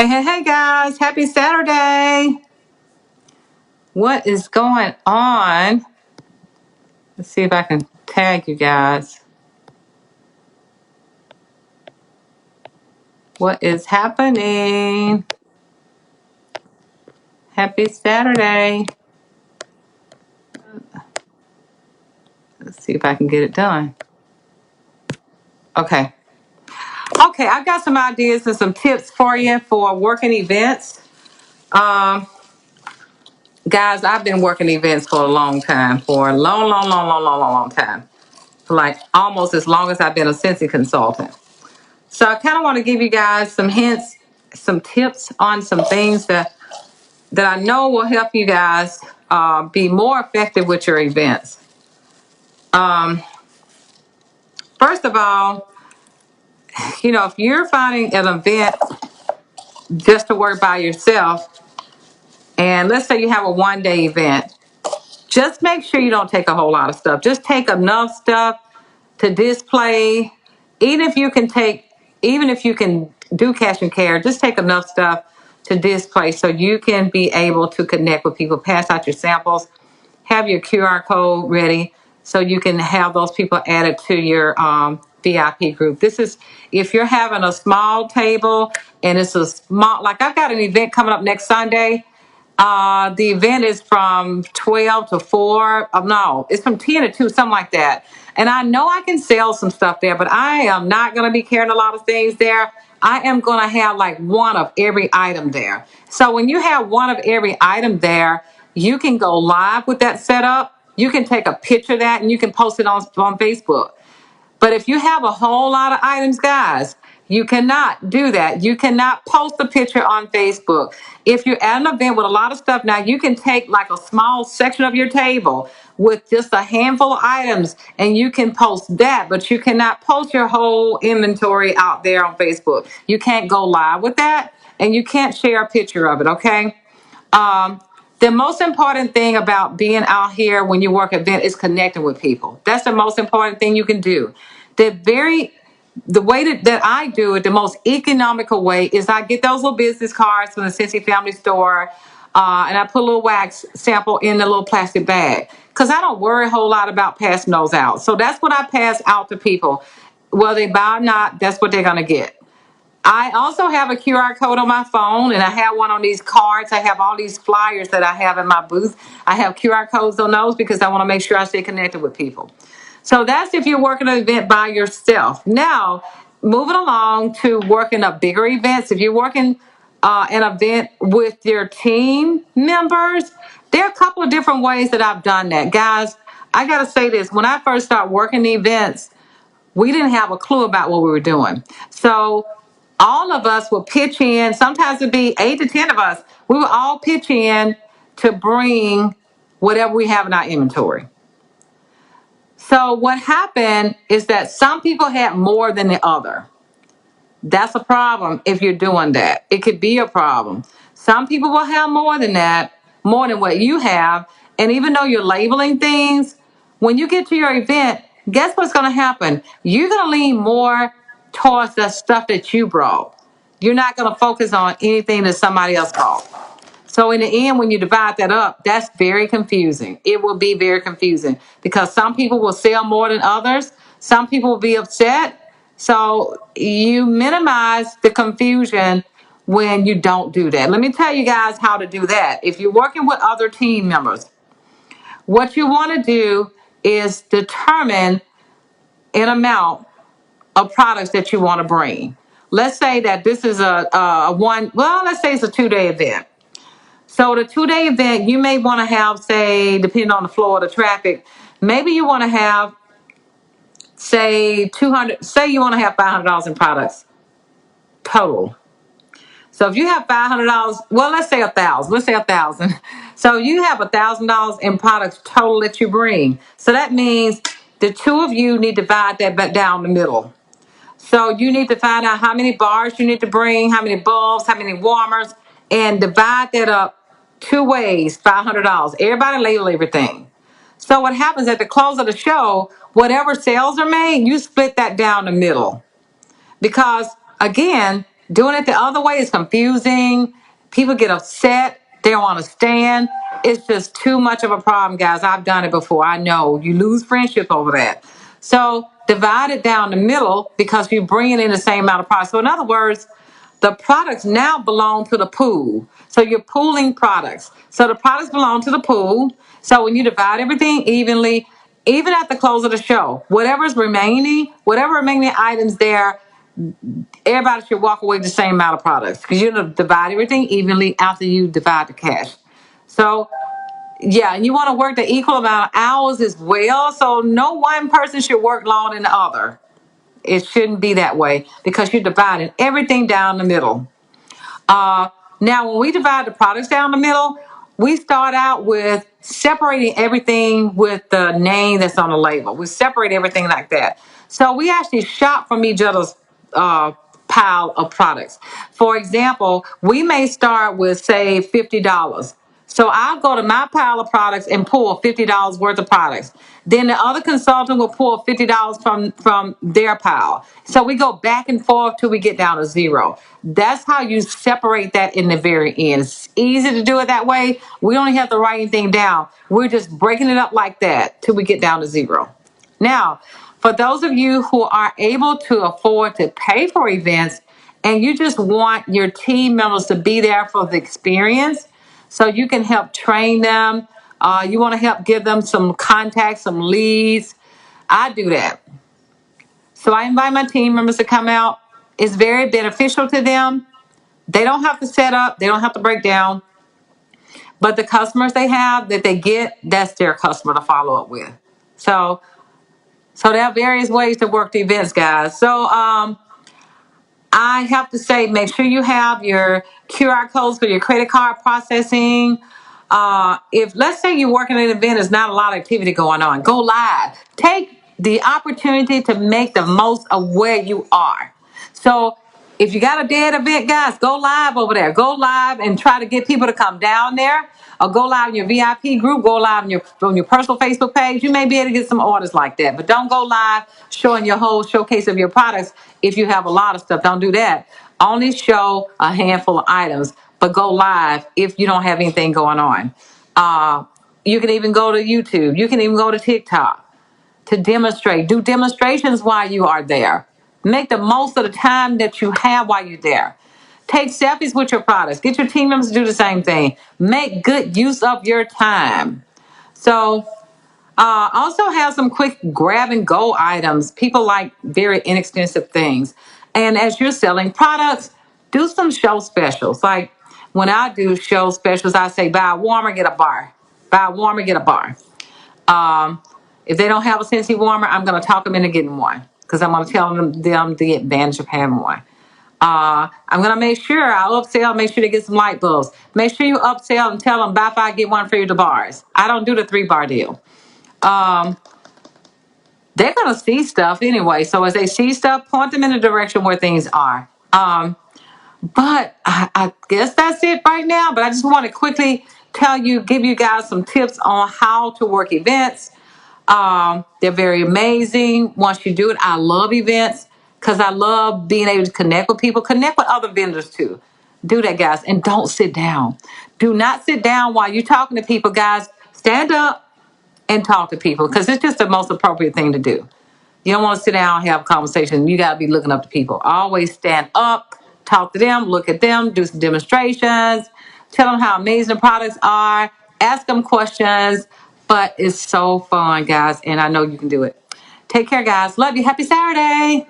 Hey, guys, happy Saturday. What is going on? Let's see if I can tag you guys. What is happening? Happy Saturday. Let's see if I can get it done. Okay. Okay, I got some ideas and some tips for you for working events. Um, Guys, I've been working events for a long time, for a long time. For like almost as long as I've been a Scentsy consultant. So I kind of want to give you guys some hints, some tips on some things that I know will help you guys be more effective with your events. Um, First of all, if you're finding an event just to work by yourself, and let's say you have a one-day event, just make sure you don't take a whole lot of stuff. Just take enough stuff to display. Even if you can do cash and carry, just take enough stuff to display so you can be able to connect with people, pass out your samples, have your QR code ready so you can have those people added to your VIP group. This is if you're having a small table and it's a small, like I've got an event coming up next Sunday. The event is from 12 to 4. No, it's from 10 to 2, something like that. And I know I can sell some stuff there, but I am not going to be carrying a lot of things there. I am going to have like one of every item there. So when you have one of every item there, you can go live with that setup. You can take a picture of that and you can post it on Facebook. But if you have a whole lot of items, guys, you cannot do that. You cannot post a picture on Facebook. If you're at an event with a lot of stuff, now you can take like a small section of your table with just a handful of items and you can post that, but you cannot post your whole inventory out there on Facebook. You can't go live with that and you can't share a picture of it, okay? Um, the most important thing about being out here when you work event is connecting with people. That's the most important thing you can do. The way that I do it, the most economical way is I get those little business cards from the Cincy Family Store, and I put a little wax sample in the little plastic bag because I don't worry a whole lot about passing those out. So that's what I pass out to people. Whether they buy or not, that's what they're gonna get. I also have a QR code on my phone, and I have one on these cards. I have all these flyers that I have in my booth. I have QR codes on those because I want to make sure I stay connected with people. So that's if you're working an event by yourself. Now, moving along to working up bigger events. If you're working an event with your team members, there are a couple of different ways that I've done that. Guys, I got to say this. When I first started working the events, we didn't have a clue about what we were doing. So all of us would pitch in. Sometimes it'd be 8 to 10 of us. We would all pitch in to bring whatever we have in our inventory. So what happened is that some people had more than the other. That's a problem if you're doing that. It could be a problem. Some people will have more than that, more than what you have. And even though you're labeling things, when you get to your event, guess what's going to happen? You're going to lean more towards the stuff that you brought. You're not going to focus on anything that somebody else brought. So in the end, when you divide that up, that's very confusing. It will be very confusing because some people will sell more than others. Some people will be upset. So you minimize the confusion when you don't do that. Let me tell you guys how to do that. If you're working with other team members, what you want to do is determine an amount of products that you want to bring. Let's say that this is let's say it's a 2-day event. So the 2-day event, you may want to have, say, depending on the flow of the traffic, maybe you want to have, say, 200, say you want to have $500 in products total. So if you have $500, well, let's say 1,000. Let's say 1,000. So you have $1,000 in products total that you bring. So that means the two of you need to divide that back down the middle. So you need to find out how many bars you need to bring, how many bulbs, how many warmers, and divide that up 2 ways, $500. Everybody label everything. So what happens at the close of the show, whatever sales are made, you split that down the middle. Because again, Doing it the other way is confusing. People get upset. They don't understand. It's just too much of a problem, guys. I've done it before. I know you lose friendship over that. So divide it down the middle because you're bringing in the same amount of products. So in other words, the products now belong to the pool. So you're pooling products. So the products belong to the pool. So when you divide everything evenly, even at the close of the show, whatever remaining items there, everybody should walk away with the same amount of products because you're going to divide everything evenly after you divide the cash. So, yeah, and you want to work the equal amount of hours as well. So no one person should work longer than the other. It shouldn't be that way because you're dividing everything down the middle. Now, when we divide the products down the middle, we start out with separating everything with the name that's on the label. We separate everything like that. So we actually shop from each other's uh, pile of products. For example, we may start with, say, $50. So I'll go to my pile of products and pull $50 worth of products. Then the other consultant will pull $50 from their pile. So we go back and forth till we get down to zero. That's how you separate that in the very end. It's easy to do it that way. We don't have to write anything down. We're just breaking it up like that till we get down to zero. Now, for those of you who are able to afford to pay for events and you just want your team members to be there for the experience, so you can help train them. You want to help give them some contacts, some leads. I do that. So I invite my team members to come out. It's very beneficial to them. They don't have to set up, they don't have to break down. But the customers they have that they get, that's their customer to follow up with. So there are various ways to work the events, guys. So I have to say, make sure you have your QR codes for your credit card processing. If let's say you're working at an event, there's not a lot of activity going on, go live. Take the opportunity to make the most of where you are. So if you got a dead event, guys, go live over there. Go live and try to get people to come down there. Or go live in your VIP group. Go live on your personal Facebook page. You may be able to get some orders like that. But don't go live showing your whole showcase of your products if you have a lot of stuff. Don't do that. Only show a handful of items, but go live if you don't have anything going on. You can even go to YouTube. You can even go to TikTok to demonstrate. Do demonstrations while you are there. Make the most of the time that you have while you're there. Take selfies with your products. Get your team members to do the same thing. Make good use of your time. So, also have some quick grab and go items. People like very inexpensive things. And as you're selling products, do some show specials. Like when I do show specials, I say buy a warmer, get a bar. Buy a warmer, get a bar. If they don't have a Scentsy warmer, I'm going to talk them into getting one because I'm going to tell them the advantage of having one. I'm going to make sure I'll upsell, make sure they get some light bulbs. Make sure you upsell and tell them buy 5, get 1 free with the bars. I don't do the 3-bar deal. They're going to see stuff anyway. So as they see stuff, point them in the direction where things are. But I guess that's it right now. But I just want to quickly give you guys some tips on how to work events. They're very amazing. Once you do it, I love events because I love being able to connect with people, connect with other vendors too. Do that, guys. And don't sit down. Do not sit down while you're talking to people, guys. Stand up and talk to people because it's just the most appropriate thing to do. You don't want to sit down and have a conversation. You got to be looking up to people. Always stand up, talk to them, look at them, do some demonstrations, tell them how amazing the products are, ask them questions. But it's so fun, guys, and I know you can do it. Take care, guys. Love you. Happy Saturday.